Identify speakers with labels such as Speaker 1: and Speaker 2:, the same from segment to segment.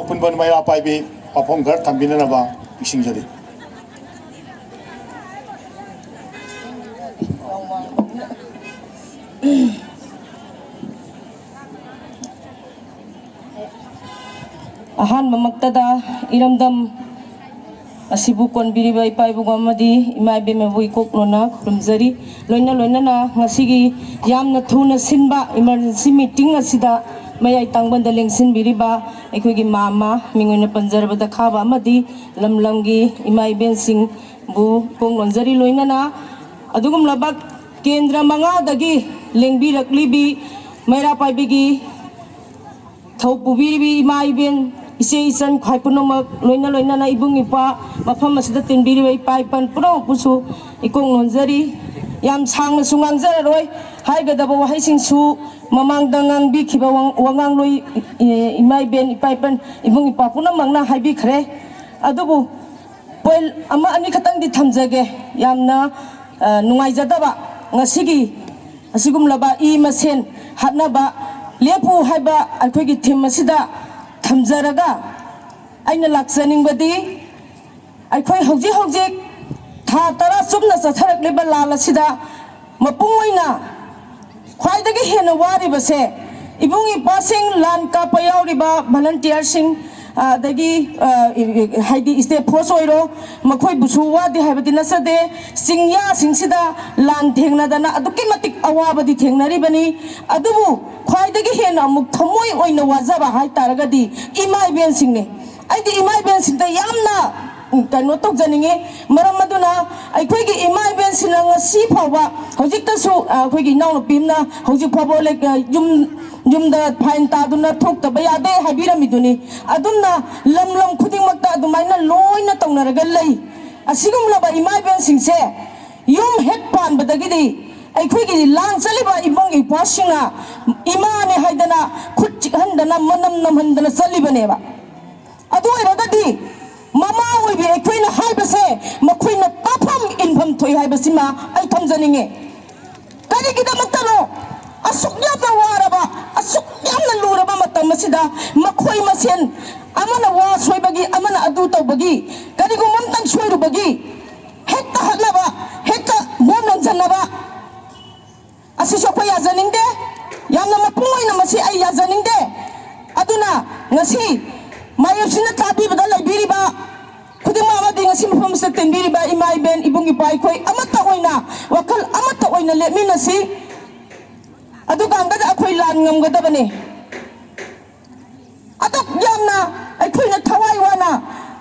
Speaker 1: Punban Maya Paibi, Papongar, Tambinaba, Isingari.
Speaker 2: Ahan mamagtada iramdam asibukon biribay paibugamadi imay bemebui koklona krumzari loina na ngasigi yamna thuna sinba emergency meeting asida mayay tangbanda lengsin biriba aikogi mama mingoina panjarabada khaba amadi lamlamgi imay bensing bu konglonjari loina na adugum labak kendra manga dagi lengbi raklibi mayra paibigi thopubiribi imay ben ise isan khaipunomak loina na ibung ipa mafam asida tinbiri bai paipan puro pusu ikong nonjari yam sangna sungang jararoi haigadaba wahaising su mamang dangang bi khiba wangang loi imai ben ipaipan ibung ipa punamangna haibi khre adubu poil ama ani khatang di thamjage yamna nungai jadaba ngasigi asigum laba I masen hatnaba lepu haiba akoigi thim asida Tamzaraga, aina laksaning badi, aikoi hojik tha tara sumna satharak leba lala sida mapungoina khwai dagi hena wari base ibungi passing lan ka payaw riba volunteer sing dagi haidi ste force oiro makhoi busu wadi habadi nasade singya singsida lan thengna dana aduki matik awabadi thengnari bani adubu khwai dagi hena amuk thamoi oina wajaba hai taragadi imai ben singne aidi imai ben singda yamna kano tok janinge maram maduna aikhoigi imai ben sinanga si phawa hojikta su khoigi naw pimna hojik phabo le yumda fain ta duna thok ta bayade habiramiduni adunna lam khuding makta adumaina loina tongnaraga lei asigum laba imai ben singse yum het pan badagidi aikhoigi lang chaliba ibong ipwasinga imane haidana khut handana manam namhandana chalibane ba adu iragadi mama oibi aikhoina haibase makhoina tafam infam thoi haibasima ai thamjaninge karigida matano asuk yamna waraba asuk yamna luraba matam masida makhoi masen amana wa soibagi amana adu tawbagi karigum mamtang soirubagi hekta halaba hekta bomlan janaba asiso ko yajaningde yamna mapungoina masi ai yajaningde aduna ngasi mayapsina tabi bada laibiriba kudima amadi ngasi mafam sa tinbiriba imay ben ibung ipai koi amata oina wakal amata oina lemina si adu gangada akhoi lan ngamgadabane aduk yamna aikhoina thawai wana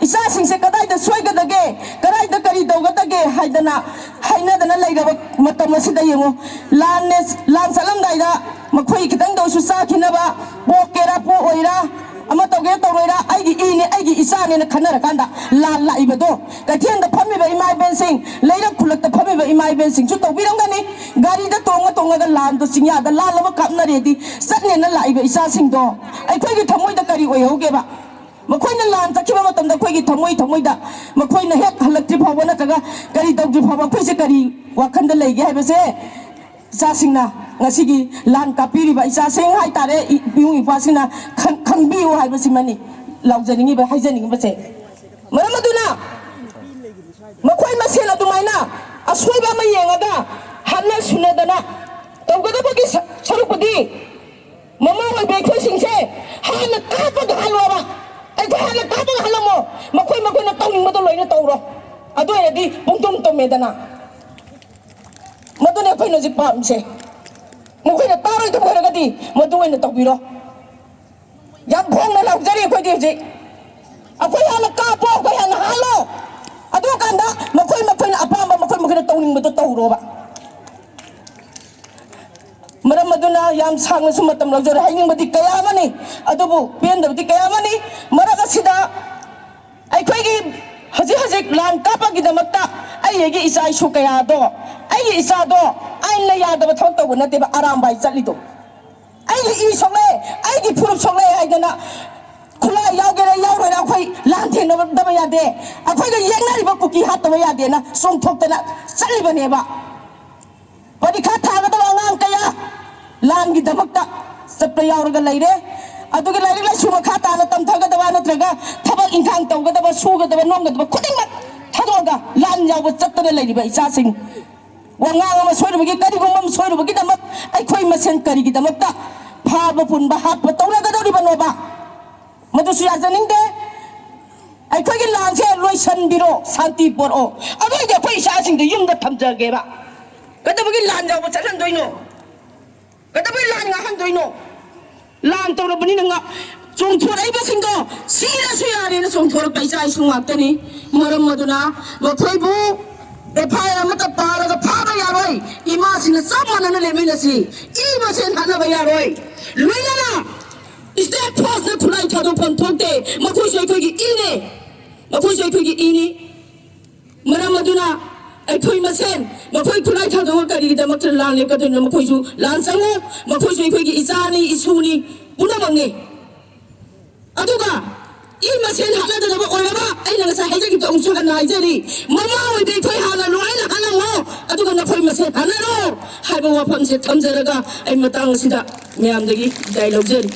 Speaker 2: isa singse kadaida soigadage kadaida kari dawgadage haidana hainadana lairaba matam asida yengo lan salam daida makhoi kitang dosu sakhinaba bokera po oira ama tawge tawroira aigi ine aigi isane na khanara kanda lan laibado kathian da phami ba imai ben sing leira khulak ta phami ba imai ben sing chu tawbiram gani gari da tonga ga lan do singya da lan lama kapna redi satne na laiba isa sing do ai khoi gi thamoi da kari oi hoge ba makhoi na lan takhiba matam da khoi gi thamoi da makhoi na hek halakti phawa na taga kari dawji phawa khoi se kari wakhanda leige haibase isa singna ngasigi lan kapiri ba isa sing hai tare yung ipasina khangbiu haibasimani laujaningi ba haijaningi ba se maramaduna makhoi masela dumaina asoi ba mayengaga hanna sunadana tawgada bagi sarupadi mama oi be khoi singse hana kapa ga halwa ai ko hana kapa ga halamo makhoi na tawning mado loina tawro adu edi pungtum to medana maduna khoi no jipam se Mukhoina taroi to kharagadi maduina tawbiro yam phongna laujari khoi di akhoi hana kapo akhoi hana halo adu kanda makhoi apamba makhoi tawning madu tawro ba maram maduna yam sangna sumatam laujari haining madi kaya mani adubu pendabdi kaya mani maraga sida aikhoi gi haji lan kapagi damakta aiyegi isa isu kaya do ai isa do ai la ya da thok to na te ba aram bai chali do ai I sole ai gi phurup sole ai dana khula yaw ge yaw ro ra khoi lan the no da ba ya de akhoi ga yeng na ri ba ku ki hat ba ya de na song thok ta na chali ba ne ba padi kha tha ga da ngang kaya lan gi damakta sap yaw ga lai re ꯑꯗꯨꯒ ꯂꯥꯏꯔꯤꯛ ꯂꯥꯏꯁꯨ ꯃꯈꯥ ꯇꯥꯅ ꯇꯝꯊꯒꯗꯕ ꯅꯠꯇ꯭ꯔꯒ ꯊꯕꯛ ꯏꯪꯈꯥꯡ ꯇꯧꯒꯗꯕ ꯁꯨꯒꯗꯕ ꯅꯣꯝꯒꯗꯕ ꯈꯨꯗꯤꯡꯃꯛ ꯊꯥꯗꯣꯛꯑꯒ ꯂꯥꯟ ꯌꯥꯎꯕ ꯆꯠꯇꯅ ꯂꯩꯔꯤꯕ ꯏꯆꯥꯁꯤꯡ ꯋꯥꯉꯥꯡ ꯑꯃ ꯁꯣꯏꯔꯨꯕꯒꯤ ꯀꯔꯤꯒꯨꯝꯕ ꯑꯃ ꯁꯣꯏꯔꯨꯕꯒꯤꯗꯃꯛ ꯑꯩꯈꯣꯏ ꯃꯁꯦꯟ ꯀꯔꯤꯒꯤꯗꯃꯛꯇ ꯐꯥꯕ ꯄꯨꯟꯕ ꯍꯥꯠꯄ ꯇꯧꯅꯒꯗꯧꯔꯤꯕꯅꯣꯕ ꯃꯗꯨꯁꯨ ꯌꯥꯖꯅꯤꯡꯗꯦ ꯑꯩꯈꯣꯏꯒꯤ ꯂꯥꯟꯁꯦ ꯂꯣꯏꯁꯟꯕꯤꯔꯣ ꯁꯥꯟꯇꯤ ꯄꯣꯔꯛꯑꯣ ꯑꯗꯨꯏꯗꯤ ꯑꯩꯈꯣꯏ ꯏꯆꯥꯁꯤꯡꯗꯣ ꯌꯨꯝꯗ ꯊꯝꯖꯒꯦꯕ ꯀꯩꯗꯧꯕꯒꯤ ꯂꯥꯟ ꯌꯥꯎꯕ ꯆꯠꯍꯟꯗꯣꯏꯅꯣ ꯀꯩꯗꯧꯕꯒꯤ ꯂꯥꯟ ꯉꯥꯛꯍꯟꯗꯣꯏꯅꯣ ꯂꯥꯟ ꯇꯧꯔꯕꯅꯤꯅ ꯆꯣꯡꯊꯣꯔꯛꯏꯕꯁꯤꯡꯗꯣ ꯁꯤꯔꯁꯨ ꯌꯥꯔꯦꯅ ꯆꯣꯡꯊꯣꯔꯛꯄ ꯏꯆꯥ ꯏꯁꯨ ꯉꯥꯛꯇꯅꯤ ꯃꯔꯝ ꯑꯗꯨꯅ ꯃꯈꯣꯏꯕꯨ FIR ꯑꯃꯠꯇ ꯄꯥꯔꯒ ꯐꯥꯕ ꯌꯥꯔꯣꯏ ꯏꯃꯥꯁꯤꯡꯅ ꯆꯞ ꯃꯥꯟꯅꯅ ꯂꯩꯃꯤꯟꯅꯁꯤ ꯏ ꯃꯁꯦꯟ ꯍꯥꯠꯅꯕ ꯌꯥꯔꯣꯏ ꯂꯣꯏꯅꯅ ꯏꯁꯇꯦꯠ ꯐꯣꯔꯁꯅ ꯈꯨꯠꯂꯥꯏ ꯊꯥꯗꯣꯛꯐꯝ ꯊꯣꯛꯇꯦ ꯃꯈꯣꯏꯁꯨ ꯑꯩꯈꯣꯏꯒꯤ ꯏꯅꯤ ꯃꯈꯣꯏꯁꯨ ꯑꯩꯈꯣꯏꯒꯤ ꯏꯅꯤ ꯃꯔꯝ ꯑꯗꯨꯅ ꯑꯩꯈꯣꯏ ꯃꯁꯦꯟ ꯃꯈꯣꯏ ꯈꯨꯠꯂꯥꯏ ꯊꯥꯗꯣꯛꯑ ꯀꯔꯤꯒꯤꯗꯃꯛꯇ ꯂꯥꯟ ꯂꯦꯞꯀꯗꯣꯏꯅꯣ ꯃꯈꯣꯏꯁꯨ ꯂꯥꯟ ꯆꯪꯉꯨ ꯃꯈꯣꯏꯁꯨ ꯑꯩꯈꯣꯏꯒꯤ ꯏꯆꯥꯅꯤ ꯏꯁꯨꯅꯤ ꯄꯨꯝꯅꯃꯛꯅꯤ ꯑꯗꯨꯒ ꯏ ꯃꯁꯦꯟ ꯍꯥꯠꯅꯗꯅꯕ ꯑꯣꯏꯔꯕ ꯑꯩꯅ ꯉꯁꯥꯏ ꯍꯥꯏꯖꯈꯤꯕꯗꯣ ꯑꯃꯨꯛꯁꯨ ꯍꯟꯅ ꯍꯥꯏꯖꯔꯤ ꯃꯃꯥ ꯑꯣꯏꯕ ꯑꯩꯈꯣই ꯍꯥꯟꯅ ꯂꯣꯏꯅ ꯍꯥꯠꯂꯝꯃꯣ ꯑꯗꯨꯒ ꯅꯈꯣꯏ ꯃꯁꯦꯟ ꯍꯥꯠꯅꯔꯣ ꯍꯥꯏꯕ ꯋꯥꯐꯝꯁꯦ ꯊꯝꯖꯔꯒ ꯑꯩ ꯃꯇꯥꯡ ꯑꯁꯤꯗ ꯃꯌꯥꯝꯗꯒꯤ ꯗꯥꯏ ꯂꯧꯖꯔꯤ